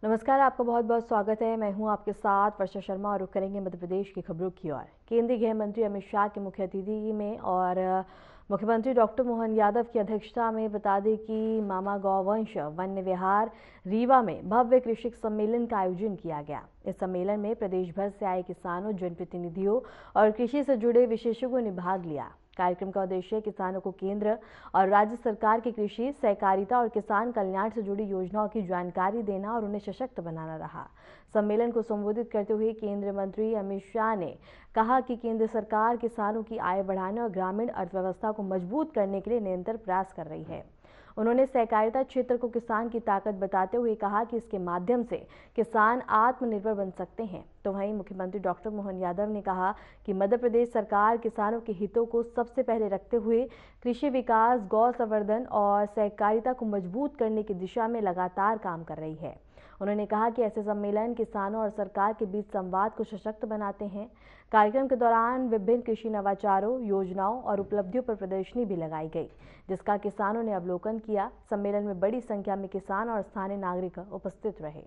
नमस्कार, आपका बहुत बहुत स्वागत है। मैं हूं आपके साथ वर्षा शर्मा और रुक करेंगे मध्य प्रदेश की खबरों की ओर। केंद्रीय गृह मंत्री अमित शाह के मुख्य अतिथि में और मुख्यमंत्री डॉक्टर मोहन यादव की अध्यक्षता में बता दें कि मामा गौवंश वन्य विहार रीवा में भव्य कृषक सम्मेलन का आयोजन किया गया। इस सम्मेलन में प्रदेश भर से आए किसानों, जनप्रतिनिधियों और कृषि से जुड़े विशेषज्ञों ने भाग लिया। कार्यक्रम का उद्देश्य किसानों को केंद्र और राज्य सरकार की कृषि, सहकारिता और किसान कल्याण से जुड़ी योजनाओं की जानकारी देना और उन्हें सशक्त बनाना रहा। सम्मेलन को संबोधित करते हुए केंद्रीय मंत्री अमित शाह ने कहा कि केंद्र सरकार किसानों की आय बढ़ाने और ग्रामीण अर्थव्यवस्था को मजबूत करने के लिए निरंतर प्रयास कर रही है। उन्होंने सहकारिता क्षेत्र को किसान की ताकत बताते हुए कहा कि इसके माध्यम से किसान आत्मनिर्भर बन सकते हैं। तो वहीं मुख्यमंत्री डॉक्टर मोहन यादव ने कहा कि मध्य प्रदेश सरकार किसानों के हितों को सबसे पहले रखते हुए कृषि विकास, गौ संवर्धन और सहकारिता को मजबूत करने की दिशा में लगातार काम कर रही है। उन्होंने कहा कि ऐसे सम्मेलन किसानों और सरकार के बीच संवाद को सशक्त बनाते हैं। कार्यक्रम के दौरान विभिन्न कृषि नवाचारों, योजनाओं और उपलब्धियों पर प्रदर्शनी भी लगाई गई, जिसका किसानों ने अवलोकन किया। सम्मेलन में बड़ी संख्या में किसान और स्थानीय नागरिक उपस्थित रहे।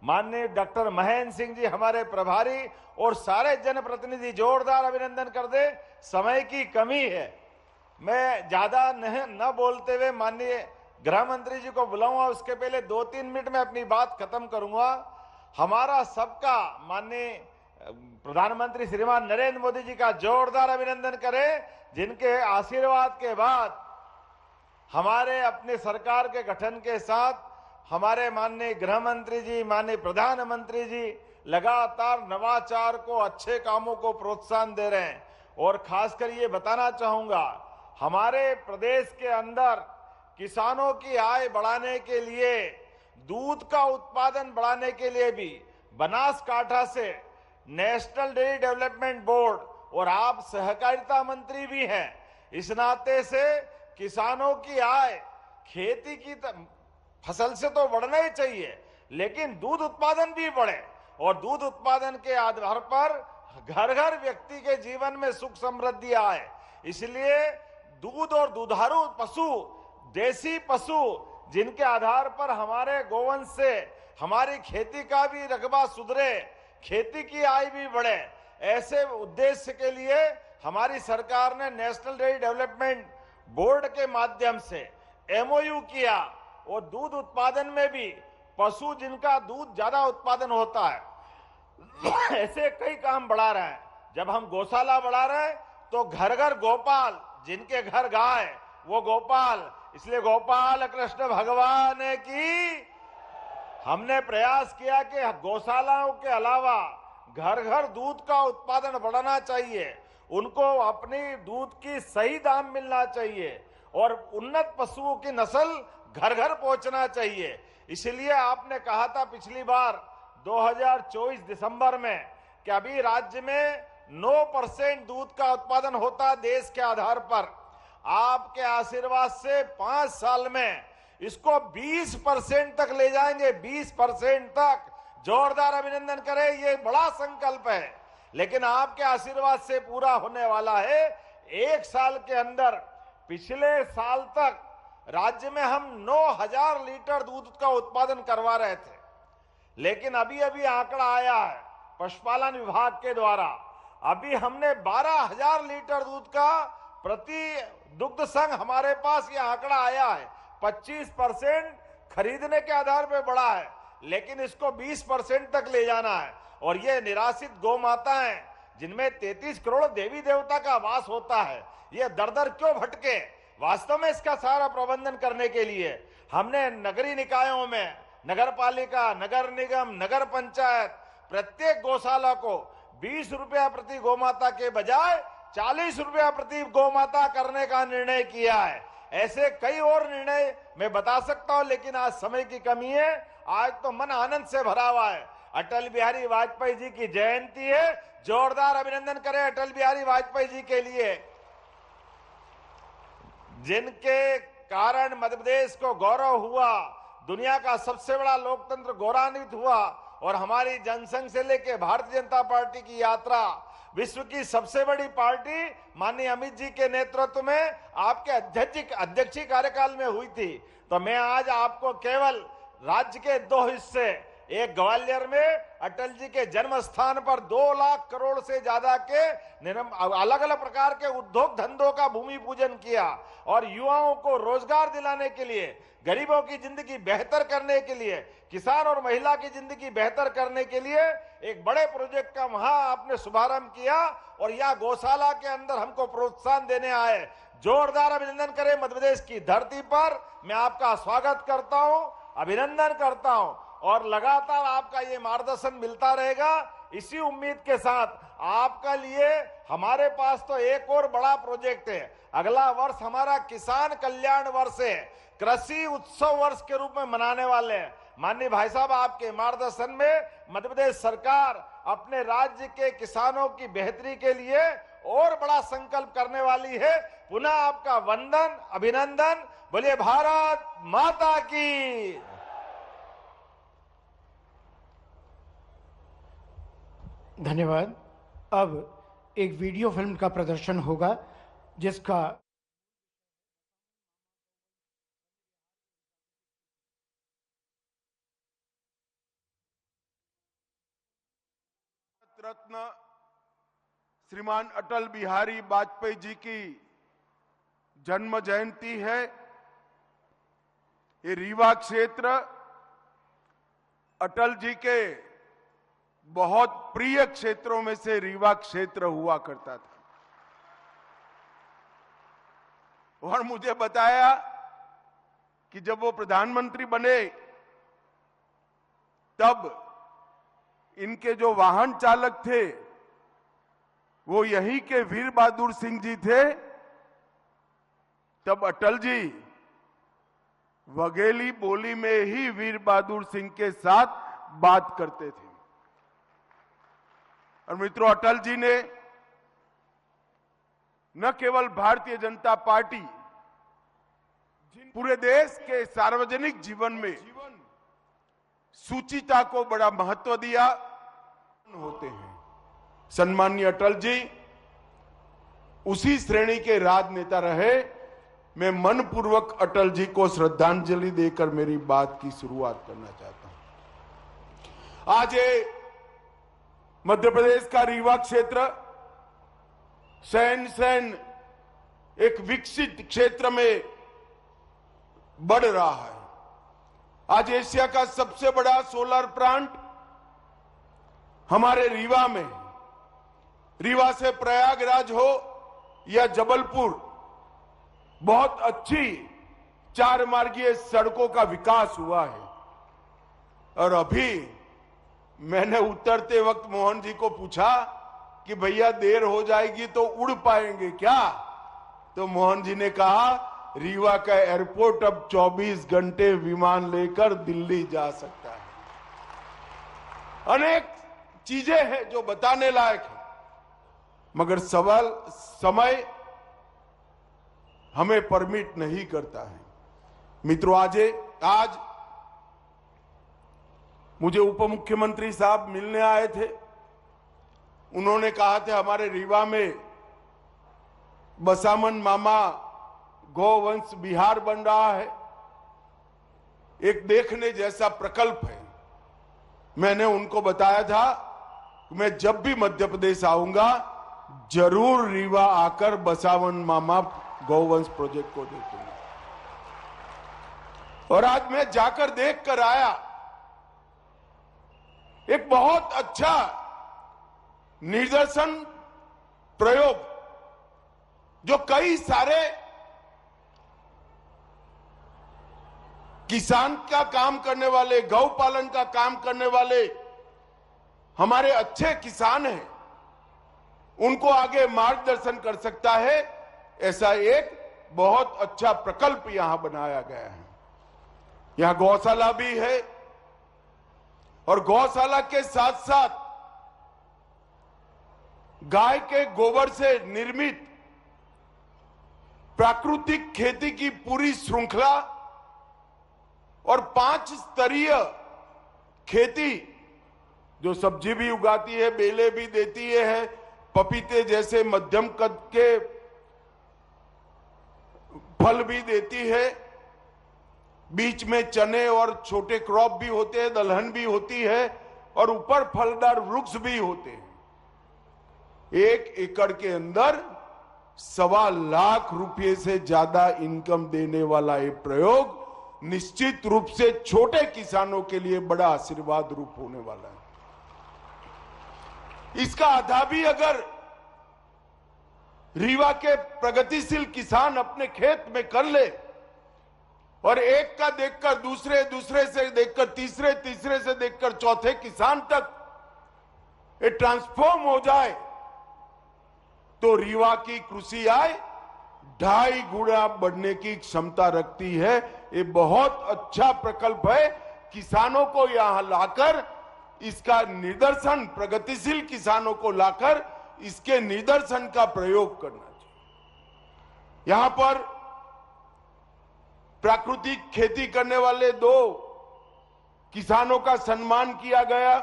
माननीय डॉक्टर महेंद्र सिंह जी हमारे प्रभारी और सारे जनप्रतिनिधि जोरदार अभिनंदन कर दे। समय की कमी है, मैं ज्यादा न बोलते हुए माननीय गृह मंत्री जी को बुलाऊंगा। उसके पहले 2-3 मिनट में अपनी बात खत्म करूंगा। हमारा सबका माननीय प्रधानमंत्री श्रीमान नरेंद्र मोदी जी का जोरदार अभिनंदन करें, जिनके आशीर्वाद के बाद हमारे अपने सरकार के गठन के साथ हमारे माननीय गृह मंत्री जी, माननीय प्रधानमंत्री जी लगातार नवाचार को, अच्छे कामों को प्रोत्साहन दे रहे हैं। और खासकर ये बताना चाहूंगा, हमारे प्रदेश के अंदर किसानों की आय बढ़ाने के लिए, दूध का उत्पादन बढ़ाने के लिए भी बनासकांठा से नेशनल डेयरी डेवलपमेंट बोर्ड, और आप सहकारिता मंत्री भी हैं, इस नाते से किसानों की आय खेती की फसल से तो बढ़ना ही चाहिए, लेकिन दूध उत्पादन भी बढ़े और दूध उत्पादन के आधार पर घर घर व्यक्ति के जीवन में सुख समृद्धि आए। इसलिए दूध और दुधारू पशु, देसी पशु, जिनके आधार पर हमारे गोवंश से हमारी खेती का भी रकबा सुधरे, खेती की आय भी बढ़े, ऐसे उद्देश्य के लिए हमारी सरकार ने नेशनल डेयरी डेवलपमेंट बोर्ड के माध्यम से MOU किया और दूध उत्पादन में भी पशु जिनका दूध ज्यादा उत्पादन होता है ऐसे कई काम बढ़ा रहे हैं। जब हम गौशाला बढ़ा रहे हैं तो घर घर गोपाल, जिनके घर गाय वो गोपाल, इसलिए गोपाल कृष्ण भगवान की हमने प्रयास किया कि गौशालाओं के अलावा घर घर दूध का उत्पादन बढ़ाना चाहिए, उनको अपनी दूध की सही दाम मिलना चाहिए और उन्नत पशुओं की नस्ल घर घर पहुंचना चाहिए। इसलिए आपने कहा था पिछली बार 2024 दिसंबर में कि अभी राज्य में 9% दूध का उत्पादन होता देश के आधार पर, आपके आशीर्वाद से 5 साल में इसको 20% तक ले जाएंगे, 20% तक। जोरदार अभिनंदन करें, ये बड़ा संकल्प है, लेकिन आपके आशीर्वाद से पूरा होने वाला है। 1 साल के अंदर, पिछले साल तक राज्य में हम 9000 लीटर दूध का उत्पादन करवा रहे थे, लेकिन अभी अभी आंकड़ा आया है पशुपालन विभाग के द्वारा, अभी हमने 12000 लीटर दूध का प्रति दुग्ध संघ हमारे पास ये आंकड़ा आया है। 25% खरीदने के आधार पर बढ़ा है, लेकिन इसको 20% तक ले जाना है। और ये निराश्रित गौ माताएं, जिनमें 33 करोड़ देवी देवता का वास होता है, ये दर दर क्यों भटके? वास्तव में इसका सारा प्रबंधन करने के लिए हमने नगरीय निकायों में, नगर पालिका, नगर निगम, नगर पंचायत, प्रत्येक गौशाला को 20 रुपया प्रति गौमाता के बजाय 40 रुपया प्रति गौमाता करने का निर्णय किया है। ऐसे कई और निर्णय मैं बता सकता हूं, लेकिन आज समय की कमी है। आज तो मन आनंद से भरा हुआ है। अटल बिहारी वाजपेयी जी की जयंती है, जोरदार अभिनंदन करें अटल बिहारी वाजपेयी जी के लिए, जिनके कारण मध्य प्रदेश को गौरव हुआ, दुनिया का सबसे बड़ा लोकतंत्र गौरवान्वित हुआ और हमारी जनसंघ से लेकर भारतीय जनता पार्टी की यात्रा विश्व की सबसे बड़ी पार्टी माननीय अमित जी के नेतृत्व में आपके अध्यक्षीय कार्यकाल में हुई थी। तो मैं आज आपको केवल राज्य के 2 हिस्से, एक ग्वालियर में अटल जी के जन्म स्थान पर 2 लाख करोड़ से ज्यादा के अलग अलग प्रकार के उद्योग धंधों का भूमि पूजन किया और युवाओं को रोजगार दिलाने के लिए, गरीबों की जिंदगी बेहतर करने के लिए, किसान और महिला की जिंदगी बेहतर करने के लिए एक बड़े प्रोजेक्ट का वहां आपने शुभारंभ किया और यह गौशाला के अंदर हमको प्रोत्साहन देने आए। जोरदार अभिनंदन करें। मध्य प्रदेश की धरती पर मैं आपका स्वागत करता हूं, अभिनंदन करता हूं और लगातार आपका ये मार्गदर्शन मिलता रहेगा। इसी उम्मीद के साथ आपका लिए हमारे पास तो एक और बड़ा प्रोजेक्ट है। अगला वर्ष हमारा किसान कल्याण वर्ष है, कृषि उत्सव वर्ष के रूप में मनाने वाले हैं। माननीय भाई साहब, आपके मार्गदर्शन में मध्य प्रदेश सरकार अपने राज्य के किसानों की बेहतरी के लिए और बड़ा संकल्प करने वाली है। पुनः आपका वंदन, अभिनंदन। बोलिए भारत माता की। धन्यवाद। अब एक वीडियो फिल्म का प्रदर्शन होगा जिसका रत्न श्रीमान अटल बिहारी वाजपेयी जी की जन्म जयंती है। ये रीवा क्षेत्र अटल जी के बहुत प्रिय क्षेत्रों में से रीवा क्षेत्र हुआ करता था और मुझे बताया कि जब वो प्रधानमंत्री बने तब इनके जो वाहन चालक थे वो यही के वीर बहादुर सिंह जी थे। तब अटल जी वघेली बोली में ही वीर बहादुर सिंह के साथ बात करते थे। और मित्रों, अटल जी ने न केवल भारतीय जनता पार्टी, पूरे देश के सार्वजनिक जीवन में सुचिता को बड़ा महत्व दिया होते हैं। सम्माननीय अटल जी उसी श्रेणी के राजनेता रहे। मैं मनपूर्वक अटल जी को श्रद्धांजलि देकर मेरी बात की शुरुआत करना चाहता हूं। आज ये मध्य प्रदेश का रीवा क्षेत्र सैन एक विकसित क्षेत्र में बढ़ रहा है। आज एशिया का सबसे बड़ा सोलर प्लांट हमारे रीवा में, रीवा से प्रयागराज हो या जबलपुर, बहुत अच्छी 4 मार्गीय सड़कों का विकास हुआ है। और अभी मैंने उतरते वक्त मोहन जी को पूछा कि भैया देर हो जाएगी तो उड़ पाएंगे क्या? तो मोहन जी ने कहा रीवा का एयरपोर्ट अब 24 घंटे विमान लेकर दिल्ली जा सकता है। अनेक चीजें हैं जो बताने लायक है, मगर समय हमें परमिट नहीं करता है। मित्रों, आज मुझे उप मुख्यमंत्री साहब मिलने आए थे। उन्होंने कहा था हमारे रीवा में बसामन मामा गौवंश विहार बन रहा है, एक देखने जैसा प्रकल्प है। मैंने उनको बताया था कि मैं जब भी मध्य प्रदेश आऊंगा जरूर रीवा आकर बसावन मामा गौवंश प्रोजेक्ट को देखूंगा। और आज मैं जाकर देख कर आया। एक बहुत अच्छा निदर्शन प्रयोग जो कई सारे किसान का काम करने वाले, गौ पालन का काम करने वाले हमारे अच्छे किसान हैं, उनको आगे मार्गदर्शन कर सकता है। ऐसा एक बहुत अच्छा प्रकल्प यहां बनाया गया है। यहां गौशाला भी है और गौशाला के साथ साथ गाय के गोबर से निर्मित प्राकृतिक खेती की पूरी श्रृंखला और 5 स्तरीय खेती, जो सब्जी भी उगाती है, बेले भी देती है, पपीते जैसे मध्यम कद के फल भी देती है। बीच में चने और छोटे क्रॉप भी होते हैं, दलहन भी होती है और ऊपर फलदार वृक्ष भी होते हैं। 1 एकड़ के अंदर 1.25 लाख रुपए से ज्यादा इनकम देने वाला ये प्रयोग निश्चित रूप से छोटे किसानों के लिए बड़ा आशीर्वाद रूप होने वाला है। इसका आधा भी अगर रीवा के प्रगतिशील किसान अपने खेत में कर ले और एक का देखकर दूसरे, दूसरे से देखकर तीसरे, तीसरे से देखकर चौथे किसान तक ये ट्रांसफॉर्म हो जाए तो रीवा की कृषि आय 2.5 गुना बढ़ने की क्षमता रखती है। ये बहुत अच्छा प्रकल्प है। किसानों को यहां लाकर इसका निदर्शन, प्रगतिशील किसानों को लाकर इसके निदर्शन का प्रयोग करना चाहिए। यहां पर प्राकृतिक खेती करने वाले 2 किसानों का सम्मान किया गया।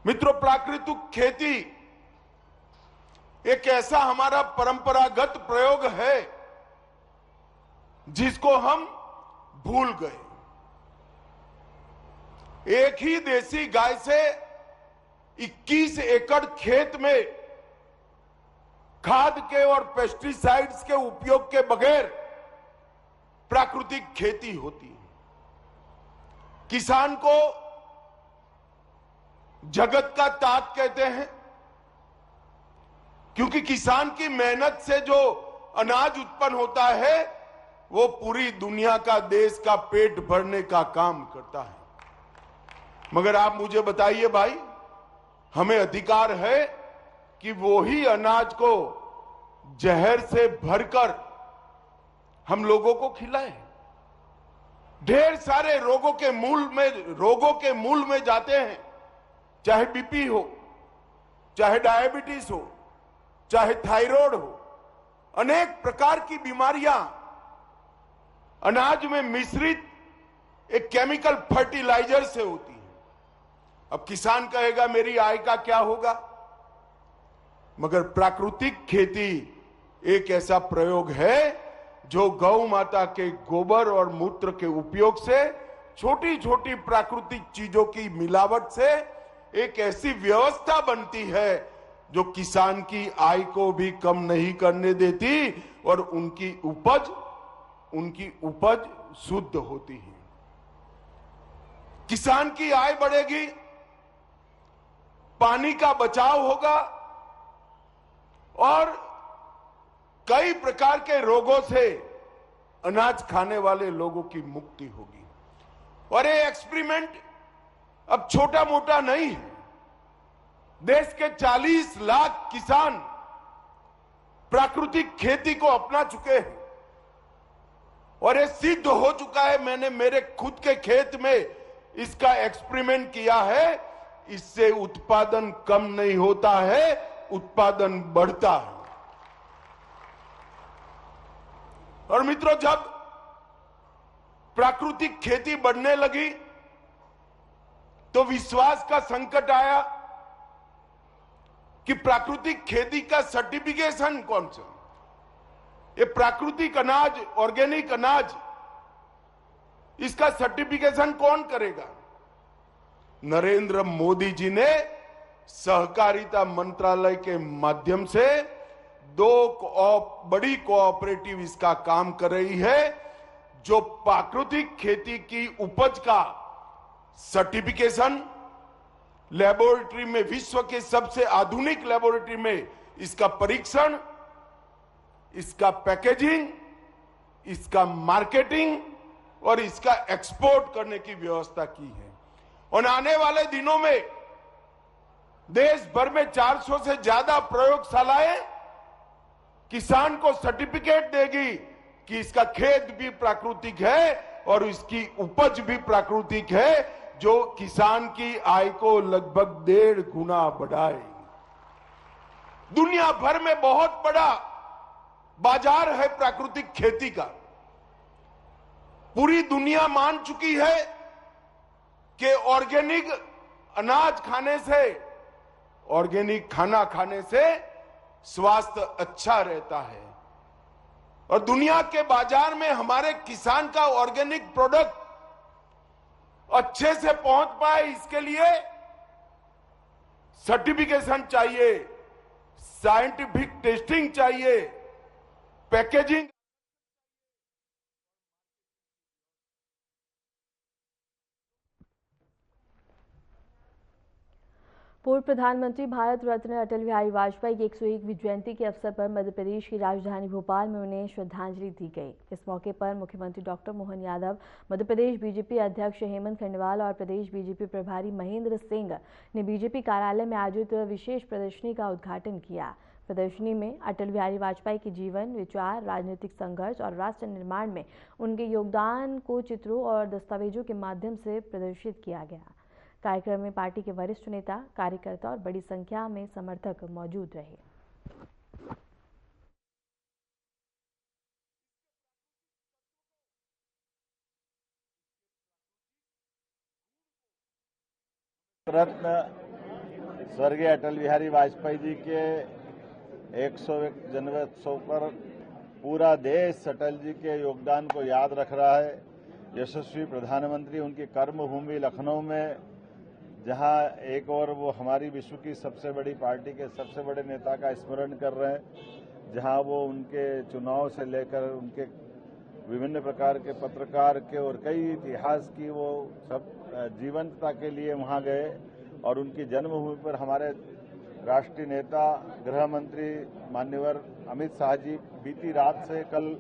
मित्रों, प्राकृतिक खेती एक ऐसा हमारा परंपरागत प्रयोग है जिसको हम भूल गए। एक ही देसी गाय से 21 एकड़ खेत में खाद के और पेस्टिसाइड्स के उपयोग के बगैर प्राकृतिक खेती होती है। किसान को जगत का ताज कहते हैं क्योंकि किसान की मेहनत से जो अनाज उत्पन्न होता है वो पूरी दुनिया का, देश का पेट भरने का काम करता है। मगर आप मुझे बताइए भाई, हमें अधिकार है कि वो ही अनाज को जहर से भरकर हम लोगों को खिलाएं। ढेर सारे रोगों के मूल में जाते हैं, चाहे बीपी हो, चाहे डायबिटीज हो, चाहे थायराइड हो। अनेक प्रकार की बीमारियां अनाज में मिश्रित एक केमिकल फर्टिलाइजर से होती है। अब किसान कहेगा मेरी आय का क्या होगा, मगर प्राकृतिक खेती एक ऐसा प्रयोग है जो गौ माता के गोबर और मूत्र के उपयोग से, छोटी छोटी प्राकृतिक चीजों की मिलावट से एक ऐसी व्यवस्था बनती है जो किसान की आय को भी कम नहीं करने देती और उनकी उपज शुद्ध होती है। किसान की आय बढ़ेगी, पानी का बचाव होगा और कई प्रकार के रोगों से अनाज खाने वाले लोगों की मुक्ति होगी। और ये एक्सपेरिमेंट अब छोटा मोटा नहीं है। देश के 40 लाख किसान प्राकृतिक खेती को अपना चुके हैं और ये सिद्ध हो चुका है। मैंने मेरे खुद के खेत में इसका एक्सपेरिमेंट किया है। इससे उत्पादन कम नहीं होता है, उत्पादन बढ़ता है। और मित्रों, जब प्राकृतिक खेती बढ़ने लगी तो विश्वास का संकट आया कि प्राकृतिक खेती का सर्टिफिकेशन कौन सा, ये प्राकृतिक अनाज, ऑर्गेनिक अनाज, इसका सर्टिफिकेशन कौन करेगा। नरेंद्र मोदी जी ने सहकारिता मंत्रालय के माध्यम से 2 बड़ी कोऑपरेटिव इसका काम कर रही है जो प्राकृतिक खेती की उपज का सर्टिफिकेशन लेबोरेटरी में, विश्व के सबसे आधुनिक लेबोरेटरी में इसका परीक्षण, इसका पैकेजिंग, इसका मार्केटिंग और इसका एक्सपोर्ट करने की व्यवस्था की है। और आने वाले दिनों में देश भर में 400 से ज्यादा प्रयोगशालाएं किसान को सर्टिफिकेट देगी कि इसका खेत भी प्राकृतिक है और इसकी उपज भी प्राकृतिक है, जो किसान की आय को लगभग 1.5 गुना बढ़ाएगी। दुनिया भर में बहुत बड़ा बाजार है प्राकृतिक खेती का। पूरी दुनिया मान चुकी है कि ऑर्गेनिक अनाज खाने से ऑर्गेनिक खाना खाने से स्वास्थ्य अच्छा रहता है और दुनिया के बाजार में हमारे किसान का ऑर्गेनिक प्रोडक्ट अच्छे से पहुंच पाए, इसके लिए सर्टिफिकेशन चाहिए, साइंटिफिक टेस्टिंग चाहिए, पैकेजिंग। पूर्व प्रधानमंत्री भारत रत्न अटल बिहारी वाजपेयी की 101वीं जयंती के अवसर पर मध्य प्रदेश की राजधानी भोपाल में उन्हें श्रद्धांजलि दी गई। इस मौके पर मुख्यमंत्री डॉक्टर मोहन यादव, मध्य प्रदेश बीजेपी अध्यक्ष हेमंत खंडेवाल और प्रदेश बीजेपी प्रभारी महेंद्र सिंह ने बीजेपी कार्यालय में आयोजित विशेष प्रदर्शनी का उद्घाटन किया। प्रदर्शनी में अटल बिहारी वाजपेयी के जीवन, विचार, राजनीतिक संघर्ष और राष्ट्र निर्माण में उनके योगदान को चित्रों और दस्तावेजों के माध्यम से प्रदर्शित किया गया। कार्यक्रम में पार्टी के वरिष्ठ नेता, कार्यकर्ता और बड़ी संख्या में समर्थक मौजूद रहे। रत्न स्वर्गीय अटल बिहारी वाजपेयी जी के 101 जन्मोत्सव पर पूरा देश अटल जी के योगदान को याद रख रहा है। यशस्वी प्रधानमंत्री उनकी कर्मभूमि लखनऊ में, जहां एक और वो हमारी विश्व की सबसे बड़ी पार्टी के सबसे बड़े नेता का स्मरण कर रहे हैं, जहां वो उनके चुनाव से लेकर उनके विभिन्न प्रकार के पत्रकार के और कई इतिहास की वो सब जीवंतता के लिए वहां गए और उनकी जन्मभूमि पर हमारे राष्ट्रीय नेता गृह मंत्री माननीय अमित शाह जी बीती रात से कल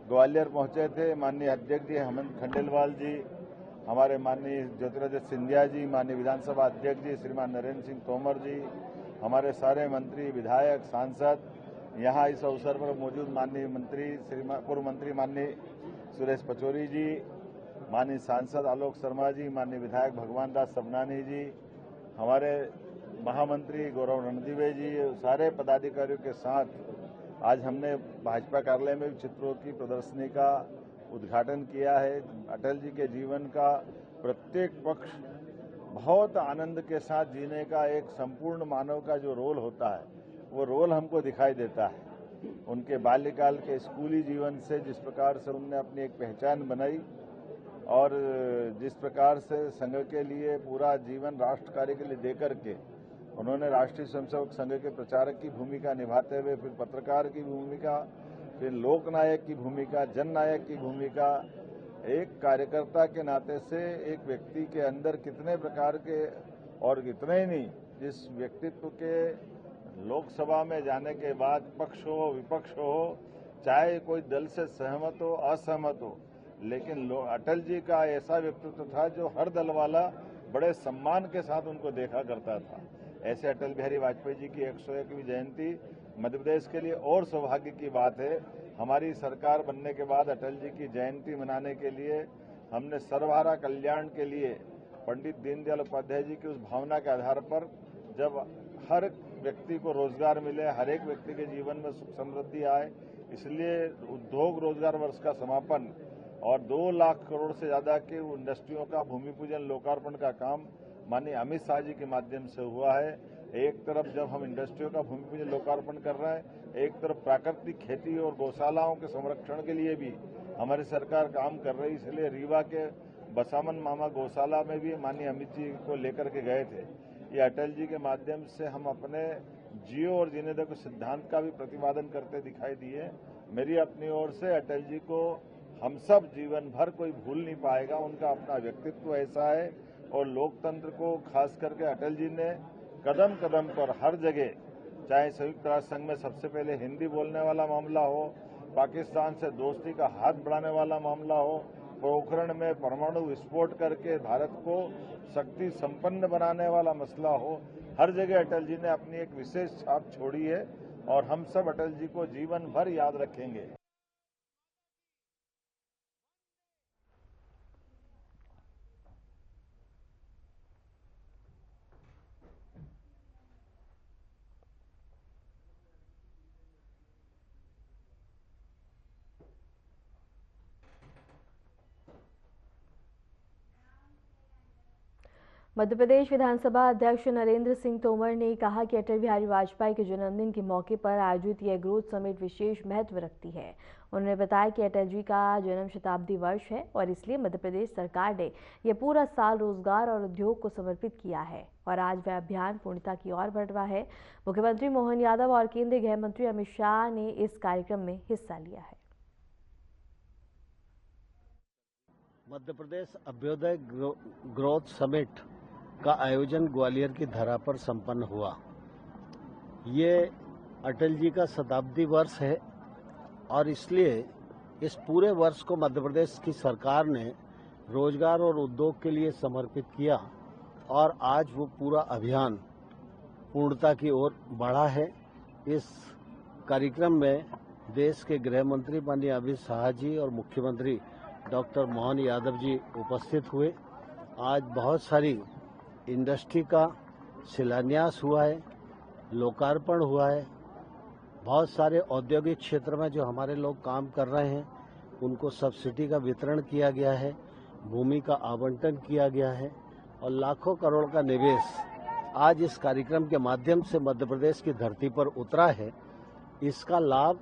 ग्वालियर पहुंचे थे। माननीय अध्यक्ष जी हेमंत खंडेलवाल जी, हमारे माननीय ज्योतिरादित्य सिंधिया जी, माननीय विधानसभा अध्यक्ष जी श्रीमान नरेंद्र सिंह तोमर जी, हमारे सारे मंत्री, विधायक, सांसद यहाँ इस अवसर पर मौजूद, माननीय मंत्री पूर्व मंत्री माननीय सुरेश पचौरी जी, माननीय सांसद आलोक शर्मा जी, माननीय विधायक भगवान दास सबनानी जी, हमारे महामंत्री गौरव रणदीवे जी, सारे पदाधिकारियों के साथ आज हमने भाजपा कार्यालय में चित्रों की प्रदर्शनी का उद्घाटन किया है। अटल जी के जीवन का प्रत्येक पक्ष बहुत आनंद के साथ जीने का एक संपूर्ण मानव का जो रोल होता है, वो रोल हमको दिखाई देता है। उनके बाल्यकाल के स्कूली जीवन से जिस प्रकार से उन्होंने अपनी एक पहचान बनाई और जिस प्रकार से संघ के लिए पूरा जीवन राष्ट्र कार्य के लिए देकर के उन्होंने राष्ट्रीय स्वयंसेवक संघ के प्रचारक की भूमिका निभाते हुए फिर पत्रकार की भूमिका, फिर लोकनायक की भूमिका, जननायक की भूमिका, एक कार्यकर्ता के नाते से एक व्यक्ति के अंदर कितने प्रकार के, और इतने ही नहीं, जिस व्यक्तित्व के लोकसभा में जाने के बाद पक्ष हो विपक्ष हो, चाहे कोई दल से सहमत हो असहमत हो, लेकिन अटल जी का ऐसा व्यक्तित्व था जो हर दल वाला बड़े सम्मान के साथ उनको देखा करता था। ऐसे अटल बिहारी वाजपेयी जी की 101वीं जयंती मध्य प्रदेश के लिए और सौभाग्य की बात है। हमारी सरकार बनने के बाद अटल जी की जयंती मनाने के लिए हमने सर्वहारा कल्याण के लिए पंडित दीनदयाल उपाध्याय जी की उस भावना के आधार पर, जब हर व्यक्ति को रोजगार मिले, हर एक व्यक्ति के जीवन में सुख समृद्धि आए, इसलिए उद्योग रोजगार वर्ष का समापन और 2 लाख करोड़ से ज्यादा के इंडस्ट्रियों का भूमि पूजन लोकार्पण का काम माननीय अमित शाह जी के माध्यम से हुआ है। एक तरफ जब हम इंडस्ट्रियों का भूमि पूजन लोकार्पण कर रहे हैं, एक तरफ प्राकृतिक खेती और गौशालाओं के संरक्षण के लिए भी हमारी सरकार काम कर रही है। इसलिए रीवा के बसामन मामा गौशाला में भी माननीय अमित जी को लेकर के गए थे। ये अटल जी के माध्यम से हम अपने जियो और जीने दो के सिद्धांत का भी प्रतिपादन करते दिखाई दिए। मेरी अपनी ओर से अटल जी को हम सब जीवन भर कोई भूल नहीं पाएगा। उनका अपना व्यक्तित्व ऐसा है और लोकतंत्र को खास करके अटल जी ने कदम कदम पर हर जगह, चाहे संयुक्त राष्ट्र संघ में सबसे पहले हिंदी बोलने वाला मामला हो, पाकिस्तान से दोस्ती का हाथ बढ़ाने वाला मामला हो, पोखरण में परमाणु विस्फोट करके भारत को शक्ति संपन्न बनाने वाला मसला हो, हर जगह अटल जी ने अपनी एक विशेष छाप छोड़ी है और हम सब अटल जी को जीवन भर याद रखेंगे। मध्य प्रदेश विधानसभा अध्यक्ष नरेंद्र सिंह तोमर ने कहा कि अटल बिहारी वाजपेयी के जन्मदिन के मौके पर आयोजित यह ग्रोथ समिट विशेष महत्व रखती है। उन्होंने बताया कि अटल जी का जन्म शताब्दी वर्ष है और इसलिए मध्य प्रदेश सरकार ने यह पूरा साल रोजगार और उद्योग को समर्पित किया है और आज वह अभियान पूर्णता की ओर बढ़ रहा है। मुख्यमंत्री मोहन यादव और केंद्रीय गृह मंत्री अमित शाह ने इस कार्यक्रम में हिस्सा लिया है। मध्य प्रदेश अभ्युदय ग्रोथ समिट का आयोजन ग्वालियर की धरा पर संपन्न हुआ। ये अटल जी का शताब्दी वर्ष है और इसलिए इस पूरे वर्ष को मध्य प्रदेश की सरकार ने रोजगार और उद्योग के लिए समर्पित किया और आज वो पूरा अभियान पूर्णता की ओर बढ़ा है। इस कार्यक्रम में देश के गृह मंत्री माननीय अमित शाह जी और मुख्यमंत्री डॉक्टर मोहन यादव जी उपस्थित हुए। आज बहुत सारी इंडस्ट्री का शिलान्यास हुआ है, लोकार्पण हुआ है। बहुत सारे औद्योगिक क्षेत्र में जो हमारे लोग काम कर रहे हैं उनको सब्सिडी का वितरण किया गया है, भूमि का आवंटन किया गया है और लाखों करोड़ का निवेश आज इस कार्यक्रम के माध्यम से मध्य प्रदेश की धरती पर उतरा है। इसका लाभ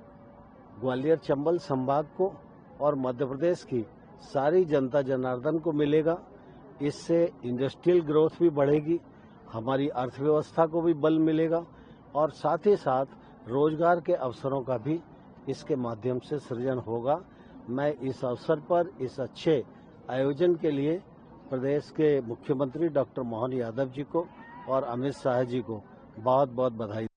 ग्वालियर चंबल संभाग को और मध्य प्रदेश की सारी जनता जनार्दन को मिलेगा। इससे इंडस्ट्रियल ग्रोथ भी बढ़ेगी, हमारी अर्थव्यवस्था को भी बल मिलेगा और साथ ही साथ रोजगार के अवसरों का भी इसके माध्यम से सृजन होगा। मैं इस अवसर पर इस अच्छे आयोजन के लिए प्रदेश के मुख्यमंत्री डॉक्टर मोहन यादव जी को और अमित शाह जी को बहुत बहुत बधाई।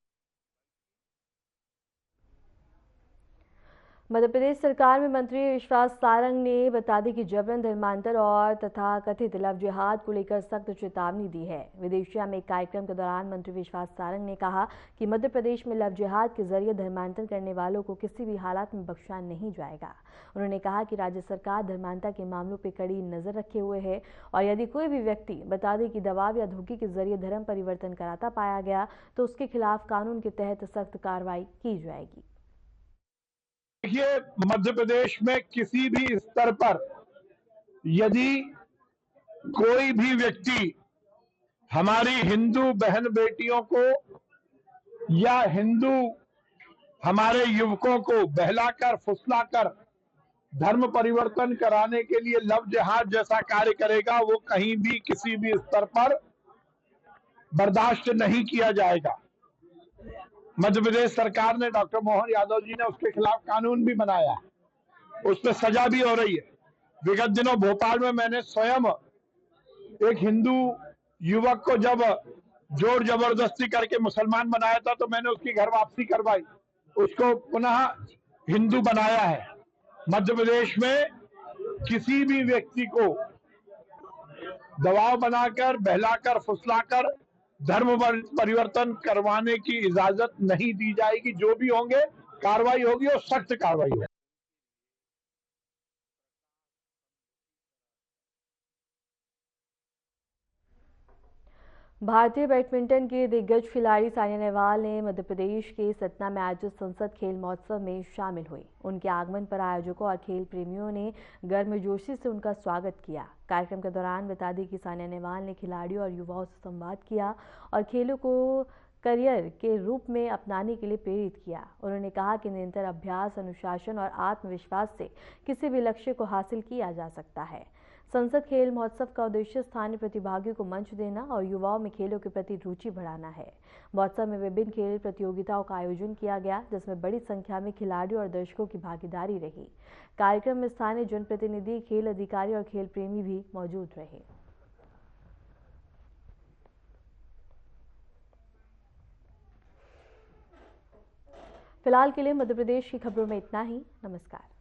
मध्य प्रदेश सरकार में मंत्री विश्वास सारंग ने बता दी कि जबरन धर्मांतर और तथा कथित लव जिहाद को लेकर सख्त चेतावनी दी है। विदेशिया में एक कार्यक्रम के दौरान मंत्री विश्वास सारंग ने कहा कि मध्य प्रदेश में लव जिहाद के जरिए धर्मांतर करने वालों को किसी भी हालात में बख्शा नहीं जाएगा। उन्होंने कहा कि राज्य सरकार धर्मांतर के मामलों पर कड़ी नजर रखे हुए है और यदि कोई भी व्यक्ति बता दे कि दबाव या धोखे के जरिए धर्म परिवर्तन कराता पाया गया तो उसके खिलाफ कानून के तहत सख्त कार्रवाई की जाएगी। देखिए, मध्य प्रदेश में किसी भी स्तर पर यदि कोई भी व्यक्ति हमारी हिंदू बहन बेटियों को या हिंदू हमारे युवकों को बहलाकर फुसलाकर धर्म परिवर्तन कराने के लिए लव जिहाद जैसा कार्य करेगा, वो कहीं भी किसी भी स्तर पर बर्दाश्त नहीं किया जाएगा। मध्य प्रदेश सरकार ने डॉक्टर मोहन यादव जी ने उसके खिलाफ कानून भी बनाया है, उस पर सजा भी हो रही है। विगत दिनों भोपाल में मैंने स्वयं एक हिंदू युवक को जब जोर जबरदस्ती करके मुसलमान बनाया था तो मैंने उसकी घर वापसी करवाई, उसको पुनः हिंदू बनाया है। मध्य प्रदेश में किसी भी व्यक्ति को दबाव बनाकर बहलाकर फुसलाकर धर्म परिवर्तन करवाने की इजाजत नहीं दी जाएगी। जो भी होंगे कार्रवाई होगी और सख्त कार्रवाई होगी। भारतीय बैडमिंटन के दिग्गज खिलाड़ी साइना नेहवाल ने मध्य प्रदेश के सतना में आयोजित संसद खेल महोत्सव में शामिल हुई। उनके आगमन पर आयोजकों और खेल प्रेमियों ने गर्मजोशी से उनका स्वागत किया। कार्यक्रम के दौरान बता दी कि साइना नेहवाल ने खिलाड़ियों और युवाओं से संवाद किया और खेलों को करियर के रूप में अपनाने के लिए प्रेरित किया। उन्होंने कहा कि निरंतर अभ्यास, अनुशासन और आत्मविश्वास से किसी भी लक्ष्य को हासिल किया जा सकता है। संसद खेल महोत्सव का उद्देश्य स्थानीय प्रतिभागियों को मंच देना और युवाओं में खेलों के प्रति रुचि बढ़ाना है। महोत्सव में विभिन्न खेल प्रतियोगिताओं का आयोजन किया गया, जिसमें बड़ी संख्या में खिलाड़ियों और दर्शकों की भागीदारी रही। कार्यक्रम में स्थानीय जनप्रतिनिधि, खेल अधिकारी और खेल प्रेमी भी मौजूद रहे। फिलहाल के लिए मध्य प्रदेश की खबरों में इतना ही। नमस्कार।